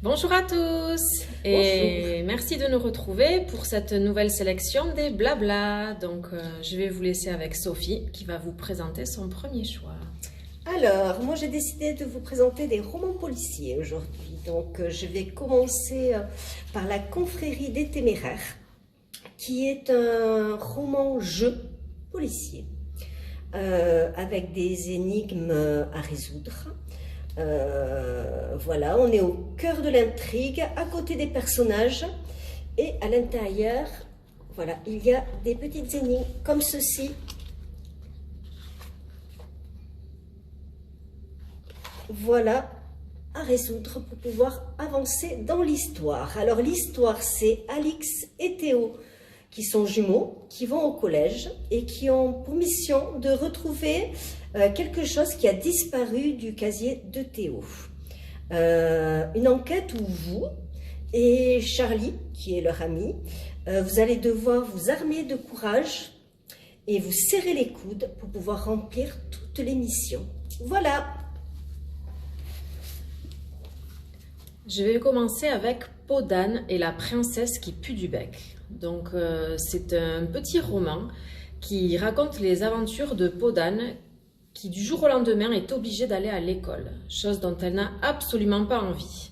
Bonjour à tous et merci de nous retrouver pour cette nouvelle sélection des blabla. Donc je vais vous laisser avec Sophie qui va vous présenter son premier choix. Alors, moi j'ai décidé de vous présenter des romans policiers aujourd'hui. Donc je vais commencer par La Confrérie des Téméraires, qui est un roman-jeu policier avec des énigmes à résoudre. Voilà, on est au cœur de l'intrigue, à côté des personnages, et à l'intérieur, voilà, il y a des petites énigmes comme ceci. Voilà, à résoudre pour pouvoir avancer dans l'histoire. Alors l'histoire, c'est Alix et Théo qui sont jumeaux, qui vont au collège et qui ont pour mission de retrouver quelque chose qui a disparu du casier de Théo. Une enquête où vous et Charlie, qui est leur ami, vous allez devoir vous armer de courage et vous serrer les coudes pour pouvoir remplir toutes les missions. Voilà. Je vais commencer avec Peau d'âne et la princesse qui pue du bec. Donc c'est un petit roman qui raconte les aventures de Peau d'âne qui du jour au lendemain est obligée d'aller à l'école, chose dont elle n'a absolument pas envie.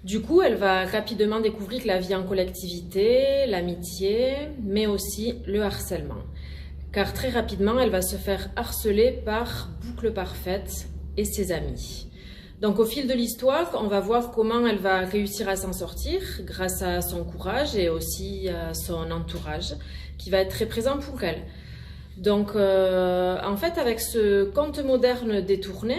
Du coup, elle va rapidement découvrir la vie en collectivité, l'amitié, mais aussi le harcèlement. Car très rapidement, elle va se faire harceler par Boucle Parfaite et ses amis. Donc au fil de l'histoire, on va voir comment elle va réussir à s'en sortir grâce à son courage et aussi à son entourage qui va être très présent pour elle. Donc en fait, avec ce conte moderne détourné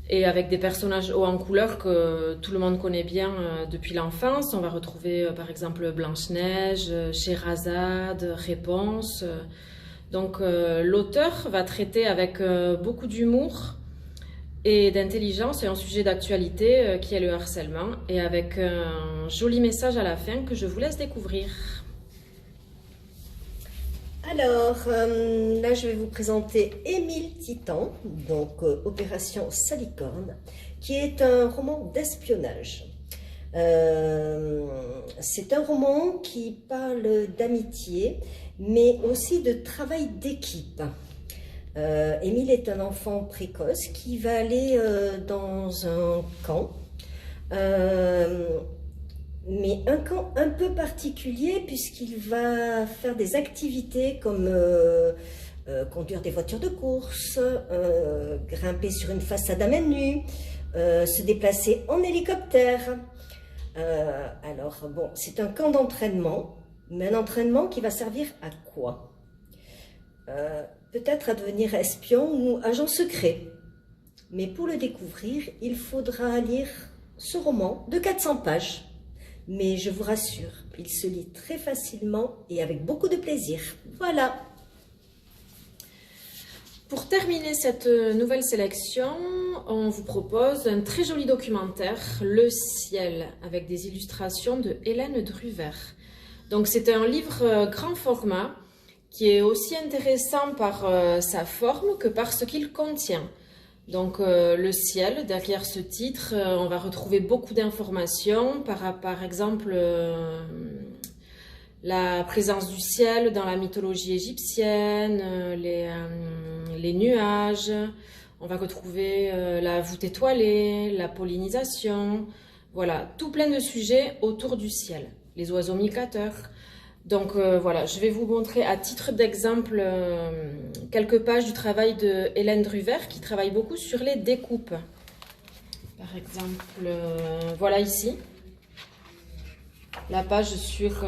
et avec des personnages hauts en couleur que tout le monde connaît bien depuis l'enfance, on va retrouver par exemple Blanche-Neige, Scheherazade, Réponse. Donc l'auteur va traiter avec beaucoup d'humour et d'intelligence et un sujet d'actualité qui est le harcèlement, et avec un joli message à la fin que je vous laisse découvrir. Alors, là je vais vous présenter Émile Titan, donc Opération Salicorne, qui est un roman d'espionnage. C'est un roman qui parle d'amitié, mais aussi de travail d'équipe. Émile est un enfant précoce qui va aller dans un camp, mais un camp un peu particulier puisqu'il va faire des activités comme conduire des voitures de course, grimper sur une façade à main nue, se déplacer en hélicoptère. Alors bon, c'est un camp d'entraînement, mais un entraînement qui va servir à quoi ? Peut-être à devenir espion ou agent secret. Mais pour le découvrir, il faudra lire ce roman de 400 pages. Mais je vous rassure, il se lit très facilement et avec beaucoup de plaisir. Voilà. Pour terminer cette nouvelle sélection, on vous propose un très joli documentaire, Le Ciel, avec des illustrations de Hélène Druver. Donc c'est un livre grand format, qui est aussi intéressant par sa forme que par ce qu'il contient. Donc le ciel, derrière ce titre, on va retrouver beaucoup d'informations par exemple la présence du ciel dans la mythologie égyptienne, les nuages, on va retrouver la voûte étoilée, la pollinisation, voilà, tout plein de sujets autour du ciel, les oiseaux migrateurs. Donc voilà, je vais vous montrer à titre d'exemple quelques pages du travail de Hélène Druver qui travaille beaucoup sur les découpes. Par exemple, voilà ici, la page sur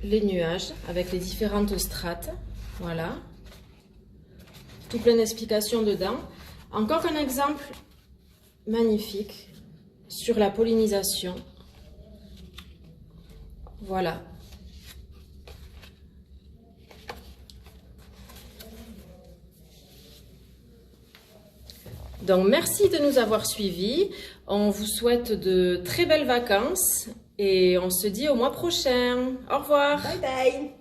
les nuages avec les différentes strates. Voilà, tout plein d'explications dedans. Encore un exemple magnifique sur la pollinisation. Voilà. Donc merci de nous avoir suivis. On vous souhaite de très belles vacances et on se dit au mois prochain. Au revoir. Bye bye.